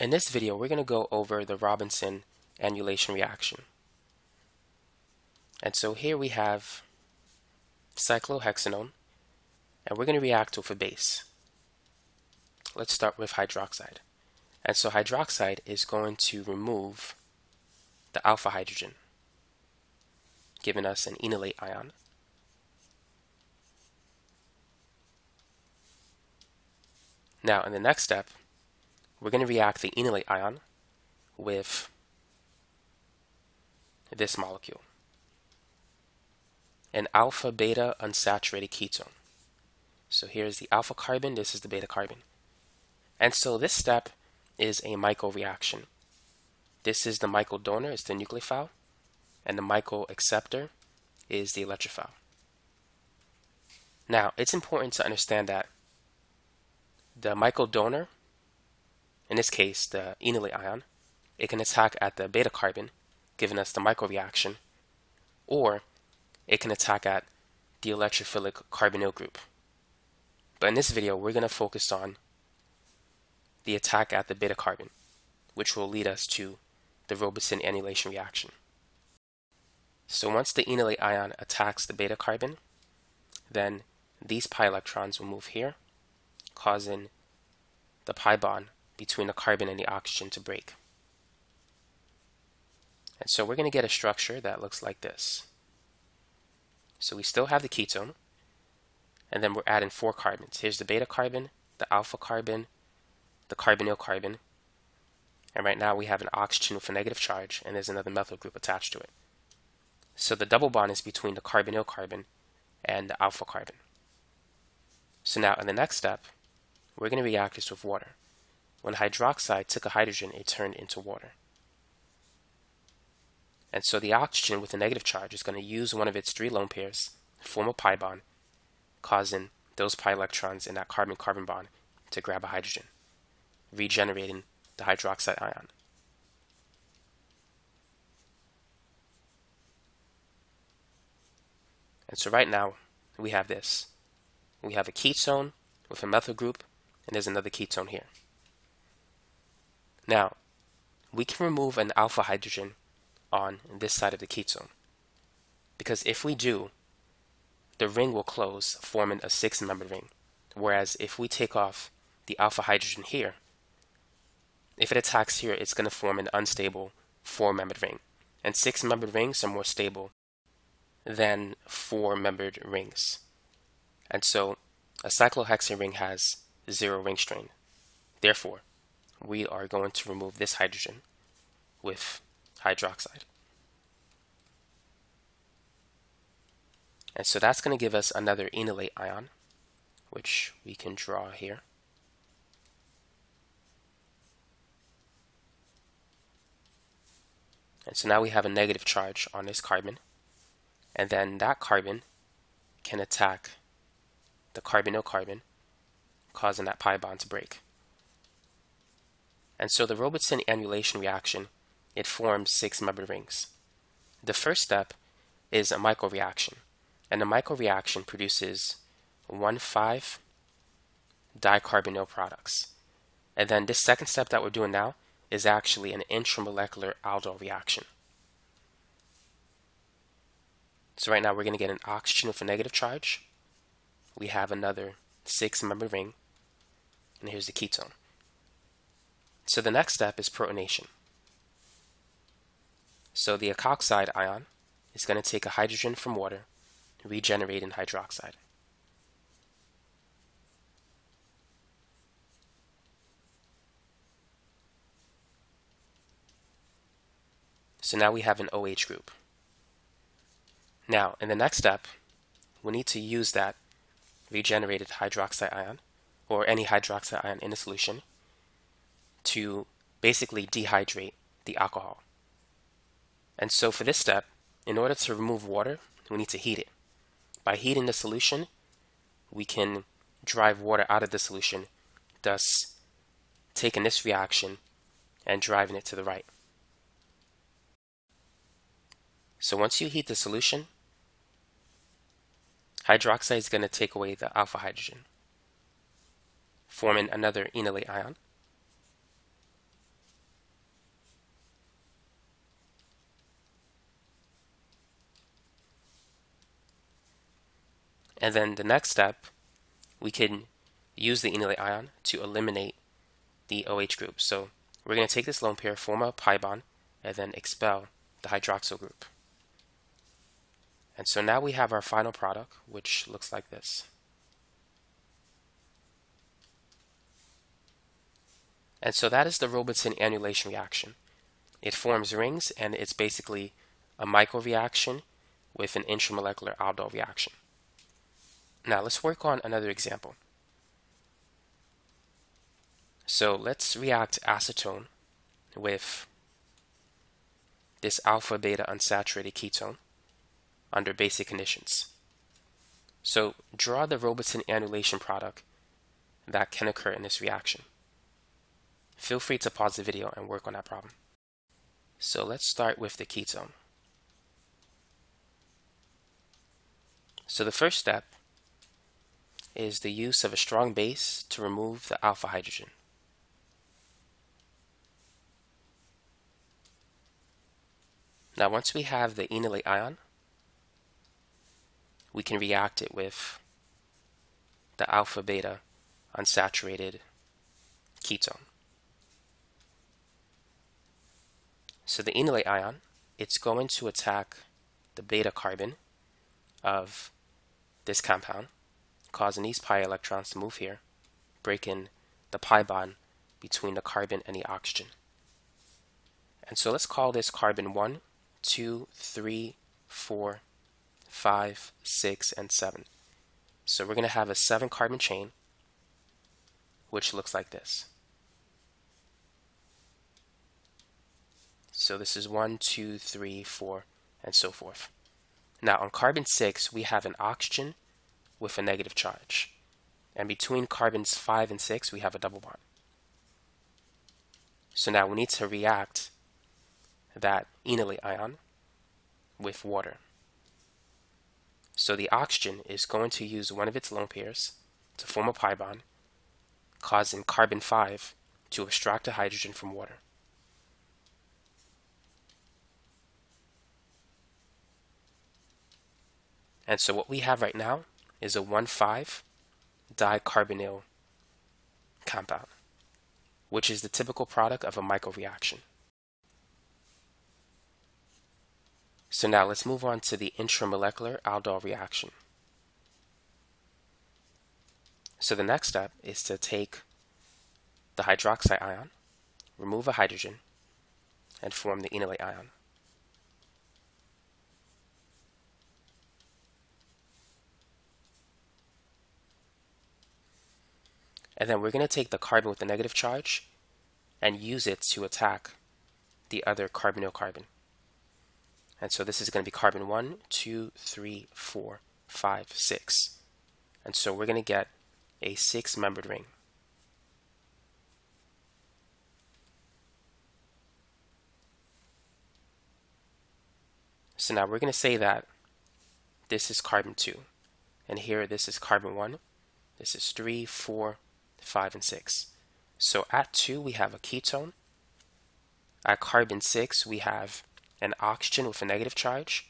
In this video, we're going to go over the Robinson annulation reaction. And so here we have cyclohexanone, and we're going to react with a base. Let's start with hydroxide. And so hydroxide is going to remove the alpha hydrogen, giving us an enolate ion. Now, in the next step, we're going to react the enolate ion with this molecule, an alpha beta unsaturated ketone. So here's the alpha carbon, this is the beta carbon. And so this step is a Michael reaction. This is the Michael donor, it's the nucleophile, and the Michael acceptor is the electrophile. Now, it's important to understand that the Michael donor, in this case the enolate ion, it can attack at the beta carbon, giving us the Michael reaction, or it can attack at the electrophilic carbonyl group. But in this video, we're going to focus on the attack at the beta carbon, which will lead us to the Robinson annulation reaction. So once the enolate ion attacks the beta carbon, then these pi electrons will move here, causing the pi bond between the carbon and the oxygen to break. And so we're going to get a structure that looks like this. So we still have the ketone, and then we're adding 4 carbons. Here's the beta carbon, the alpha carbon, the carbonyl carbon, and right now we have an oxygen with a negative charge, and there's another methyl group attached to it. So the double bond is between the carbonyl carbon and the alpha carbon. So now in the next step, we're going to react this with water. When hydroxide took a hydrogen, it turned into water. And so the oxygen with a negative charge is going to use one of its 3 lone pairs to form a pi bond, causing those pi electrons in that carbon-carbon bond to grab a hydrogen, regenerating the hydroxide ion. And so right now, we have this. We have a ketone with a methyl group, and there's another ketone here. Now, we can remove an alpha hydrogen on this side of the ketone, because if we do, the ring will close, forming a 6-membered ring. Whereas if we take off the alpha hydrogen here, if it attacks here, it's going to form an unstable 4-membered ring. And 6-membered rings are more stable than 4-membered rings. And so a cyclohexane ring has 0 ring strain. Therefore, we are going to remove this hydrogen with hydroxide. And so that's going to give us another enolate ion, which we can draw here. And so now we have a negative charge on this carbon, and then that carbon can attack the carbonyl carbon, causing that pi bond to break. And so the Robinson annulation reaction, it forms 6-membered rings. The first step is a Michael reaction, and the Michael reaction produces 1,5-dicarbonyl products. And then this second step that we're doing now is actually an intramolecular Aldol reaction. So right now we're going to get an oxygen with a negative charge. We have another 6-membered ring, and here's the ketone. So the next step is protonation. So the alkoxide ion is going to take a hydrogen from water, regenerating hydroxide. So now we have an OH group. Now, in the next step, we need to use that regenerated hydroxide ion, or any hydroxide ion in a solution, to basically dehydrate the alcohol. And so for this step, in order to remove water, we need to heat it. By heating the solution, we can drive water out of the solution, thus taking this reaction and driving it to the right. So once you heat the solution, hydroxide is going to take away the alpha hydrogen, forming another enolate ion. And then the next step, we can use the enolate ion to eliminate the OH group. So we're going to take this lone pair, form a pi bond, and then expel the hydroxyl group. And so now we have our final product, which looks like this. And so that is the Robertson annulation reaction. It forms rings, and it's basically a microreaction with an intramolecular aldol reaction. Now let's work on another example. So let's react acetone with this alpha beta unsaturated ketone under basic conditions. So draw the Robertson annulation product that can occur in this reaction. Feel free to pause the video and work on that problem. So let's start with the ketone. So the first step is the use of a strong base to remove the alpha hydrogen. Now once we have the enolate ion, we can react it with the alpha beta unsaturated ketone. So the enolate ion, it's going to attack the beta carbon of this compound, causing these pi electrons to move here, breaking the pi bond between the carbon and the oxygen. And so let's call this carbon 1, 2, 3, 4, 5, 6, and 7. So we're going to have a 7 carbon chain, which looks like this. So this is 1, 2, 3, 4, and so forth. Now on carbon 6, we have an oxygen with a negative charge. And between carbons 5 and 6, we have a double bond. So now we need to react that enolate ion with water. So the oxygen is going to use one of its lone pairs to form a pi bond, causing carbon 5 to extract the hydrogen from water. And so what we have right now is a 1,5 dicarbonyl compound, which is the typical product of a microreaction. So now let's move on to the intramolecular aldol reaction. So the next step is to take the hydroxide ion, remove a hydrogen, and form the enolate ion. And then we're going to take the carbon with the negative charge and use it to attack the other carbonyl carbon. And so this is going to be carbon 1, 2, 3, 4, 5, 6. And so we're going to get a 6-membered ring. So now we're going to say that this is carbon 2. And here this is carbon 1. This is 3, 4, 5, and 6. So at 2 we have a ketone. At carbon 6 we have an oxygen with a negative charge,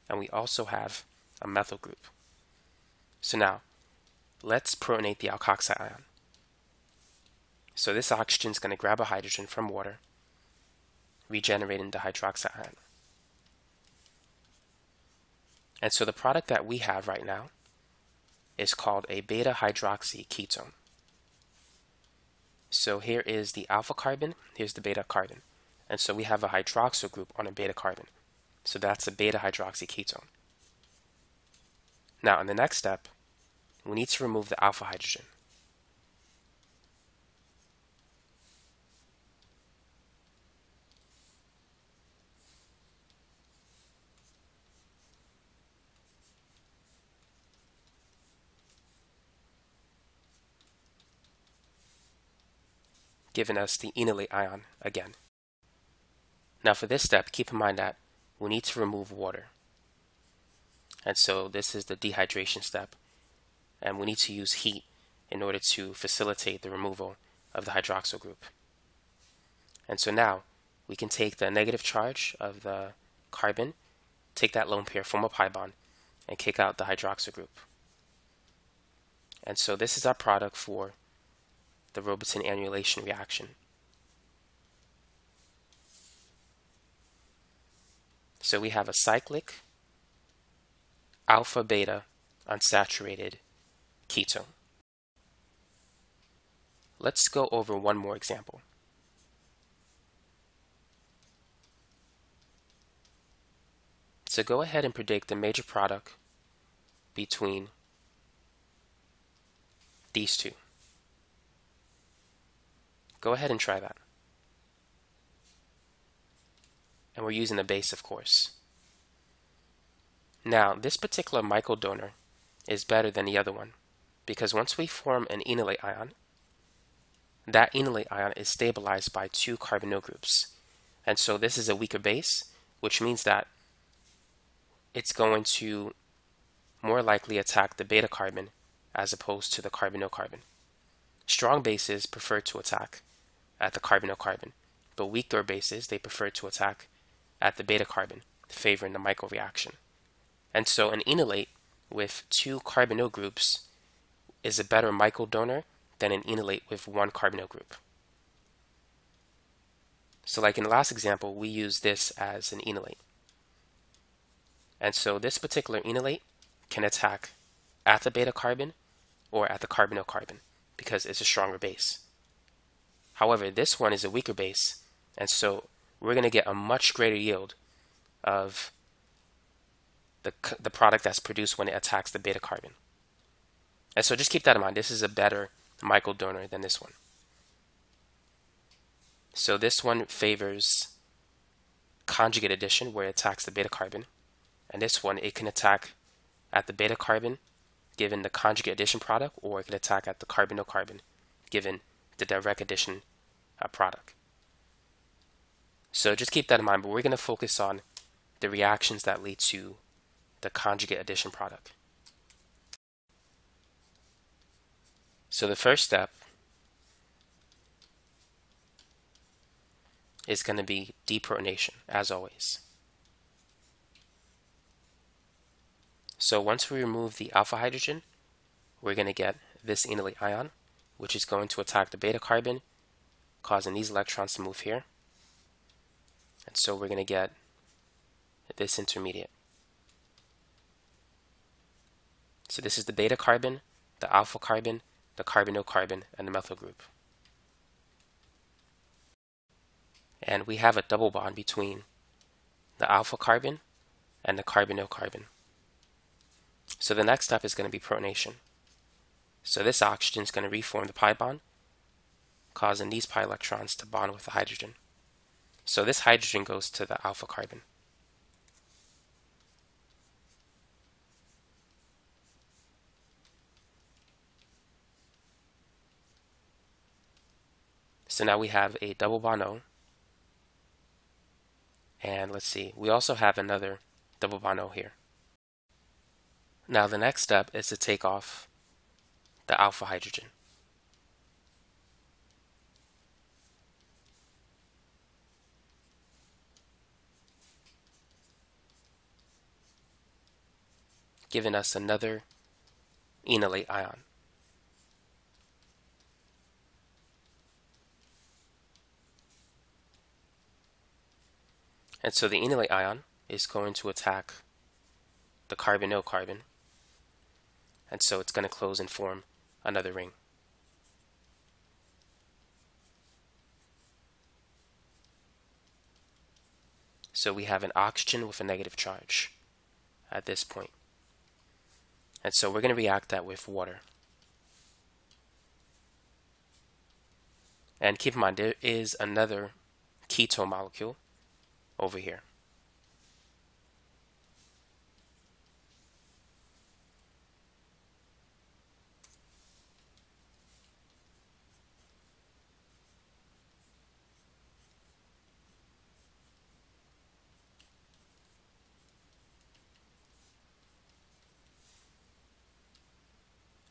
and we also have a methyl group. So now let's protonate the alkoxide ion. So this oxygen is going to grab a hydrogen from water, regenerating the hydroxide ion. And so the product that we have right now is called a beta hydroxy ketone. So here is the alpha carbon, here's the beta carbon. And so we have a hydroxyl group on a beta carbon. So that's a beta hydroxy ketone. Now in the next step, we need to remove the alpha hydrogen. Giving us the enolate ion again. Now for this step, keep in mind that we need to remove water. And so this is the dehydration step. And we need to use heat in order to facilitate the removal of the hydroxyl group. And so now we can take the negative charge of the carbon, take that lone pair, form a pi bond, and kick out the hydroxyl group. And so this is our product for the Robertson annulation reaction. So we have a cyclic alpha beta unsaturated ketone. Let's go over one more example. So go ahead and predict the major product between these two. Go ahead and try that. And we're using the base, of course. Now, this particular Michael donor is better than the other one because once we form an enolate ion, that enolate ion is stabilized by two carbonyl groups. And so this is a weaker base, which means that it's going to more likely attack the beta carbon as opposed to the carbonyl carbon. Strong bases prefer to attack at the carbonyl carbon, but weaker bases, they prefer to attack at the beta carbon, favoring the Michael reaction. And so an enolate with two carbonyl groups is a better Michael donor than an enolate with one carbonyl group. So like in the last example, we use this as an enolate. And so this particular enolate can attack at the beta carbon or at the carbonyl carbon because it's a stronger base. However, this one is a weaker base, and so we're going to get a much greater yield of the product that's produced when it attacks the beta carbon. And so just keep that in mind. This is a better Michael donor than this one. So this one favors conjugate addition where it attacks the beta carbon. And this one, it can attack at the beta carbon given the conjugate addition product, or it can attack at the carbonyl carbon given the direct addition product. So just keep that in mind, but we're going to focus on the reactions that lead to the conjugate addition product. So the first step is going to be deprotonation, as always. So once we remove the alpha hydrogen, we're going to get this enolate ion, which is going to attack the beta carbon, causing these electrons to move here. And so we're going to get this intermediate. So this is the beta carbon, the alpha carbon, the carbonyl carbon, and the methyl group. And we have a double bond between the alpha carbon and the carbonyl carbon. So the next step is going to be protonation. So this oxygen is going to reform the pi bond, causing these pi electrons to bond with the hydrogen. So this hydrogen goes to the alpha carbon. So now we have a double bond O. And let's see, we also have another double bond O here. Now the next step is to take off the alpha hydrogen. Giving us another enolate ion. And so the enolate ion is going to attack the carbonyl carbon, and so it's going to close and form another ring. So we have an oxygen with a negative charge at this point. And so we're going to react that with water. And keep in mind, there is another ketone molecule over here.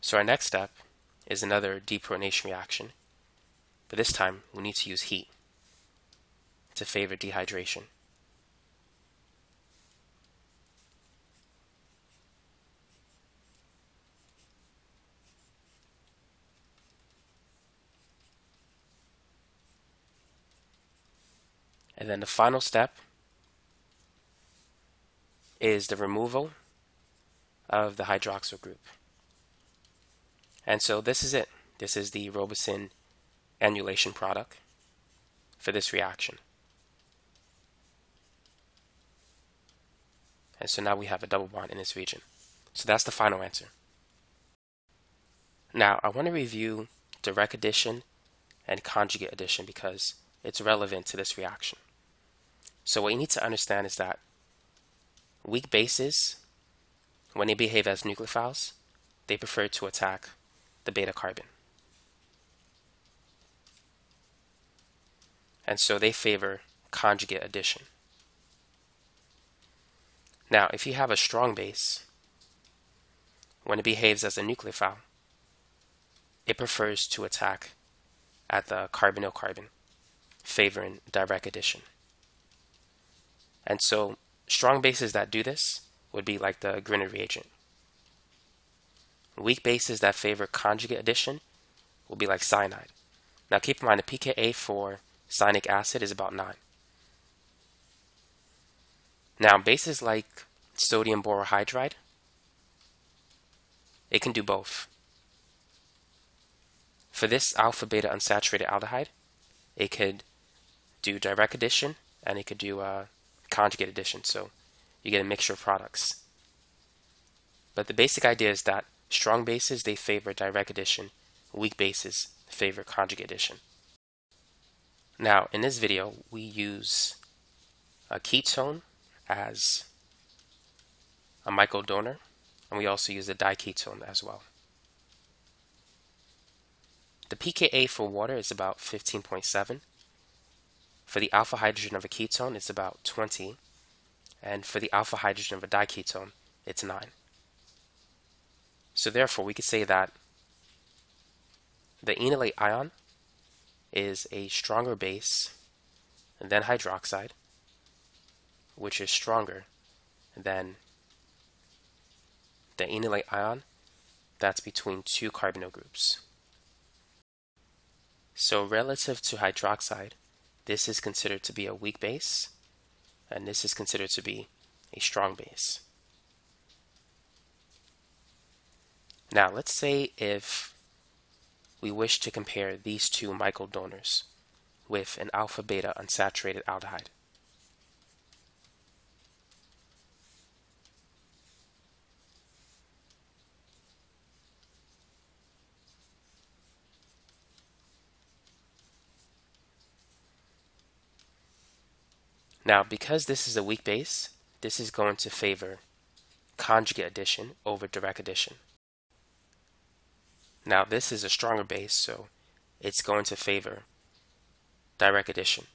So our next step is another deprotonation reaction, but this time we need to use heat to favor dehydration. And then the final step is the removal of the hydroxyl group. And so this is it. This is the Robeson annulation product for this reaction. And so now we have a double bond in this region. So that's the final answer. Now I want to review direct addition and conjugate addition because it's relevant to this reaction. So what you need to understand is that weak bases, when they behave as nucleophiles, they prefer to attack the beta carbon. And so they favor conjugate addition. Now, if you have a strong base, when it behaves as a nucleophile, it prefers to attack at the carbonyl carbon, favoring direct addition. And so strong bases that do this would be like the Grignard reagent. Weak bases that favor conjugate addition will be like cyanide. Now keep in mind the pKa for cyanic acid is about 9. Now bases like sodium borohydride, it can do both. For this alpha beta unsaturated aldehyde, it could do direct addition and it could do conjugate addition, so you get a mixture of products. But the basic idea is that strong bases, they favor direct addition, weak bases favor conjugate addition. Now in this video we use a ketone as a microdonor, and we also use a diketone as well. The pKa for water is about 15.7. For the alpha hydrogen of a ketone, it's about 20. And for the alpha hydrogen of a diketone, it's 9. So therefore, we could say that the enolate ion is a stronger base than hydroxide, which is stronger than the enolate ion that's between two carbonyl groups. So relative to hydroxide, this is considered to be a weak base, and this is considered to be a strong base. Now let's say if we wish to compare these two microdonors with an alpha beta unsaturated aldehyde. Now, because this is a weak base, this is going to favor conjugate addition over direct addition. Now, this is a stronger base, so it's going to favor direct addition.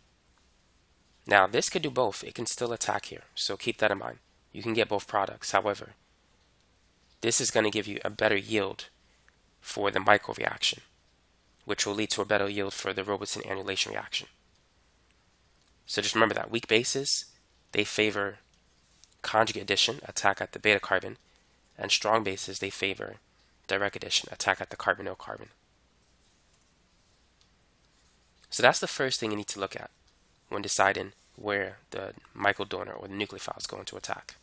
Now, this could do both. It can still attack here, so keep that in mind. You can get both products. However, this is going to give you a better yield for the microreaction, which will lead to a better yield for the Robeson annulation reaction. So just remember that weak bases, they favor conjugate addition, attack at the beta carbon, and strong bases, they favor direct addition, attack at the carbonyl carbon. So that's the first thing you need to look at when deciding where the microdonor or the nucleophile is going to attack.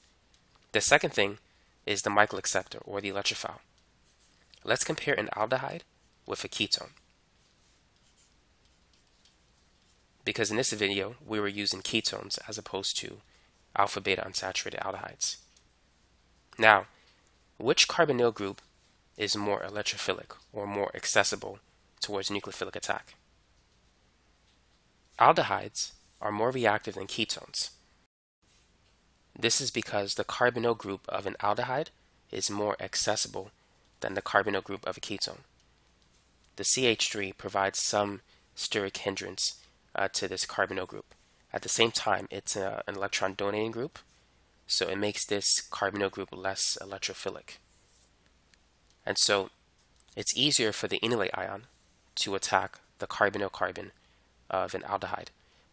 The second thing is the Michael acceptor or the electrophile. Let's compare an aldehyde with a ketone. Because in this video, we were using ketones as opposed to alpha beta unsaturated aldehydes. Now, which carbonyl group is more electrophilic or more accessible towards nucleophilic attack? Aldehydes are more reactive than ketones. This is because the carbonyl group of an aldehyde is more accessible than the carbonyl group of a ketone. The CH3 provides some steric hindrance to this carbonyl group. At the same time, it's an electron donating group, so it makes this carbonyl group less electrophilic. And so it's easier for the enolate ion to attack the carbonyl carbon of an aldehyde,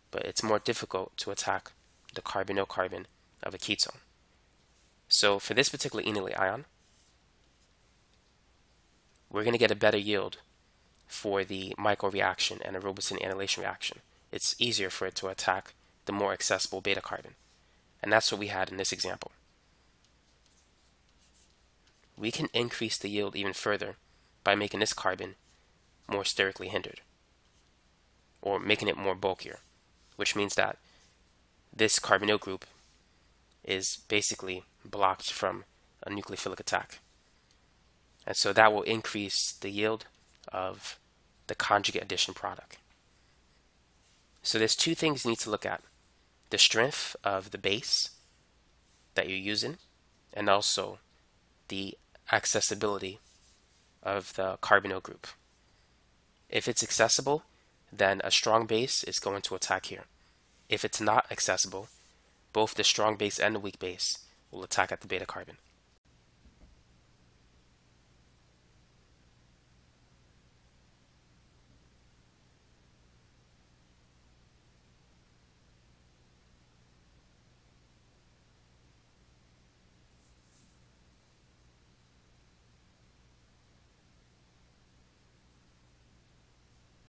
but it's more difficult to attack the carbonyl carbon of a ketone. So for this particular enolate ion, we're going to get a better yield for the microreaction and a Robeson annulation reaction. It's easier for it to attack the more accessible beta carbon. And that's what we had in this example. We can increase the yield even further by making this carbon more sterically hindered, or making it more bulkier, which means that this carbonyl group is basically blocked from a nucleophilic attack. And so that will increase the yield of the conjugate addition product. So there's two things you need to look at: the strength of the base that you're using, and also the accessibility of the carbonyl group. If it's accessible, then a strong base is going to attack here. If it's not accessible, both the strong base and the weak base will attack at the beta carbon.